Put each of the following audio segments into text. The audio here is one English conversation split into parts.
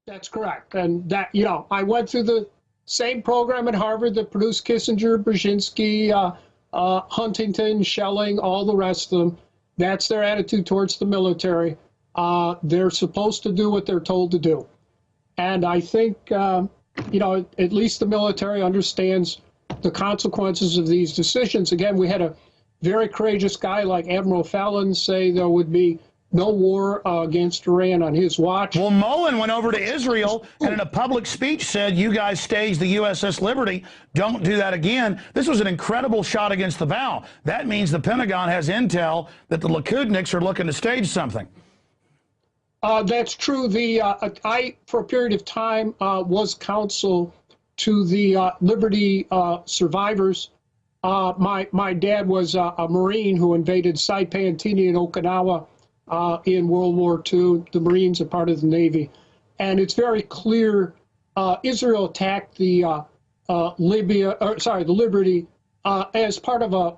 That's correct. And that, I went through the same program at Harvard that produced Kissinger, Brzezinski, Huntington, Schelling, all the rest of them. That's their attitude towards the military. They're supposed to do what they're told to do. And I think, at least the military understands the consequences of these decisions. Again, we had a very courageous guy like Admiral Fallon say there would be no war against Iran on his watch. Well, Mullen went over to Israel and in a public speech said, you guys staged the USS Liberty. Don't do that again. This was an incredible shot against the bow. That means the Pentagon has intel that the Likudniks are looking to stage something. That's true. I, for a period of time, was counsel to the Liberty survivors. My dad was a Marine who invaded Saipan, Tini, and Okinawa in World War II. The Marines are part of the Navy. And it's very clear Israel attacked the Liberty as part of a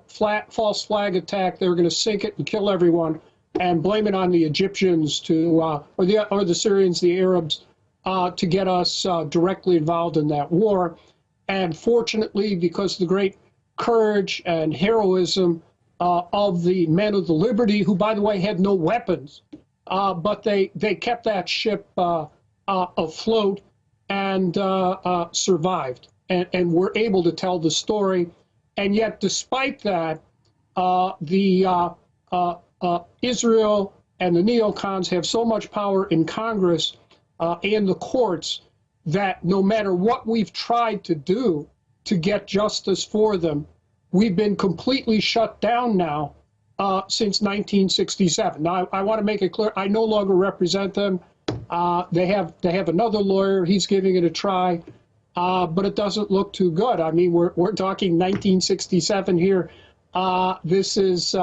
false flag attack. They were going to sink it and kill everyone and blame it on the Egyptians or the Syrians, the Arabs, to get us directly involved in that war. And fortunately, because of the great courage and heroism of the men of the Liberty, who, by the way, had no weapons, but they kept that ship afloat and survived and were able to tell the story. And yet, despite that, Israel and the neocons have so much power in Congress and the courts that no matter what we've tried to do to get justice for them, we've been completely shut down now since 1967. Now, I want to make it clear, I no longer represent them. They have another lawyer. He's giving it a try, but it doesn't look too good. I mean, we're talking 1967 here. This is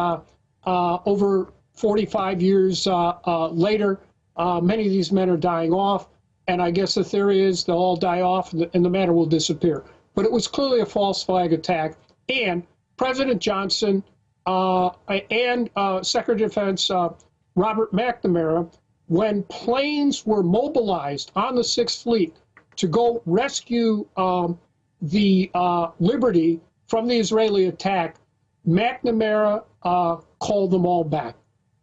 over 45 years later. Many of these men are dying off, and I guess the theory is they'll all die off and the matter will disappear. But it was clearly a false flag attack. And President Johnson and Secretary of Defense Robert McNamara, when planes were mobilized on the Sixth Fleet to go rescue the Liberty from the Israeli attack, McNamara called them all back.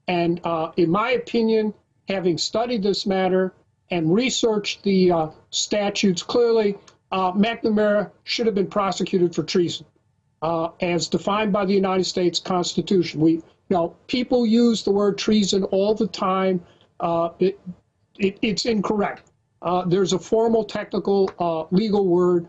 And in my opinion, having studied this matter and researched the statutes, clearly McNamara should have been prosecuted for treason. As defined by the United States Constitution. People use the word treason all the time. It's incorrect. There's a formal, technical, legal word,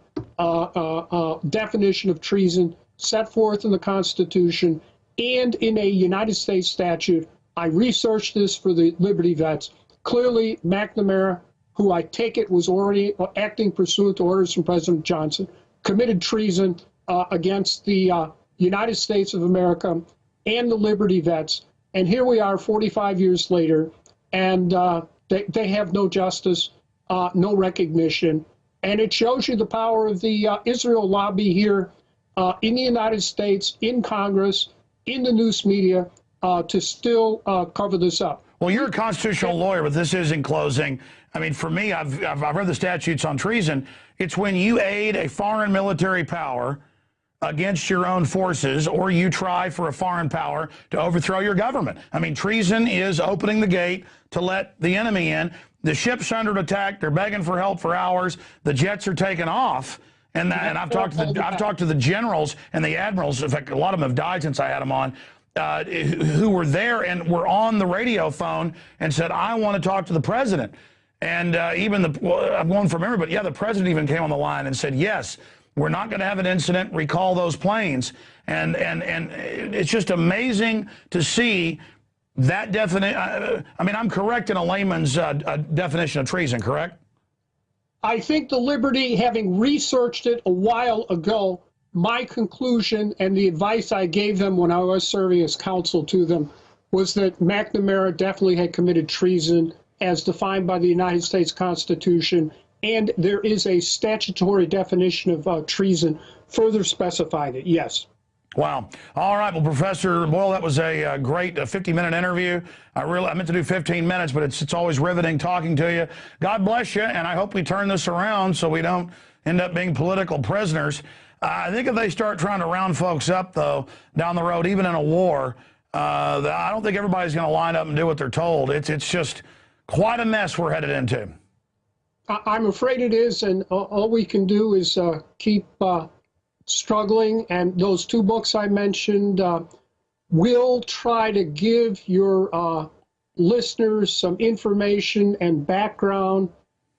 definition of treason set forth in the Constitution and in a United States statute. I researched this for the Liberty vets. Clearly, McNamara, who I take it was already acting pursuant to orders from President Johnson, committed treason against the United States of America and the Liberty vets. And here we are 45 years later, and they have no justice, no recognition. And it shows you the power of the Israel lobby here in the United States, in Congress, in the news media, to still cover this up. Well, you're a constitutional lawyer, but this is in closing. I mean, for me, I've read the statutes on treason. It's when you aid a foreign military power against your own forces, or you try for a foreign power to overthrow your government. I mean, treason is opening the gate to let the enemy in. The ship's under attack. They're begging for help for hours. The jets are taking off. And I've talked to the generals and the admirals. In fact, a lot of them have died since I had them on, who were there and were on the radio phone and said, I want to talk to the president. And I'm going from memory, but yeah, the president even came on the line and said, yes, we're not going to have an incident, recall those planes. And it's just amazing to see that definition. I mean, I'm correct in a layman's definition of treason, correct? I think the Liberty, having researched it a while ago, my conclusion and the advice I gave them when I was serving as counsel to them was that McNamara definitely had committed treason as defined by the United States Constitution, and there is a statutory definition of treason further specified it, yes. Wow. All right. Well, Professor Boyle, that was a great 50-minute interview. I meant to do 15 minutes, but it's always riveting talking to you. God bless you, and I hope we turn this around so we don't end up being political prisoners. I think if they start trying to round folks up, though, down the road, even in a war, I don't think everybody's going to line up and do what they're told. It's just quite a mess we're headed into. I'm afraid it is, and all we can do is keep struggling. And those two books I mentioned will try to give your listeners some information and background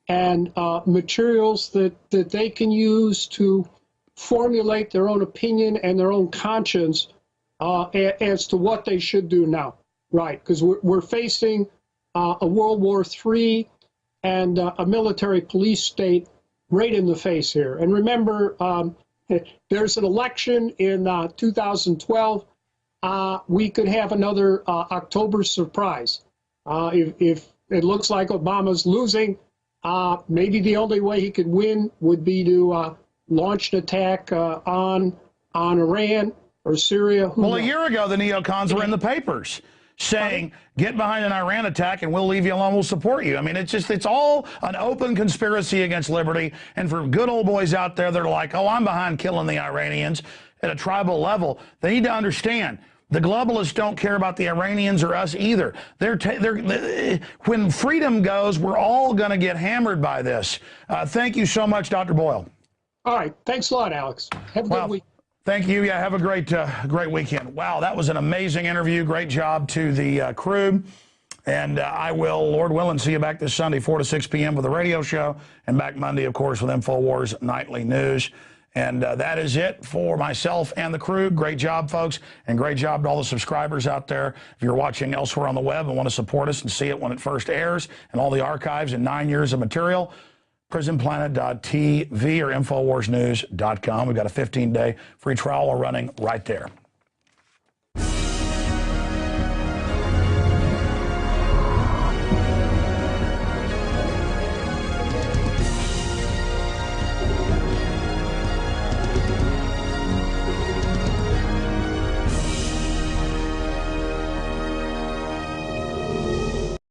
and materials that they can use to formulate their own opinion and their own conscience as to what they should do now. Right, because we're facing a World War III and a military police state right in the face here. And remember, there's an election in 2012. We could have another October surprise. If it looks like Obama's losing, maybe the only way he could win would be to launch an attack on Iran or Syria. Well, a year ago, the neocons were in the papers saying, get behind an Iran attack and we'll leave you alone, we'll support you. I mean, it's all an open conspiracy against liberty. And for good old boys out there that are like, oh, I'm behind killing the Iranians at a tribal level, they need to understand the globalists don't care about the Iranians or us either. When freedom goes, we're all going to get hammered by this. Thank you so much, Dr. Boyle. All right. Thanks a lot, Alex. Have a good week. Thank you. Yeah, have a great weekend. Wow, that was an amazing interview. Great job to the crew. And I will, Lord willing, see you back this Sunday, 4 to 6 p.m. with a radio show, and back Monday, of course, with Infowars Nightly News. And that is it for myself and the crew. Great job, folks, and great job to all the subscribers out there. If you're watching elsewhere on the web and want to support us and see it when it first airs and all the archives and 9 years of material, prisonplanet.tv or InfoWarsNews.com. We've got a 15-day free trial we're running right there.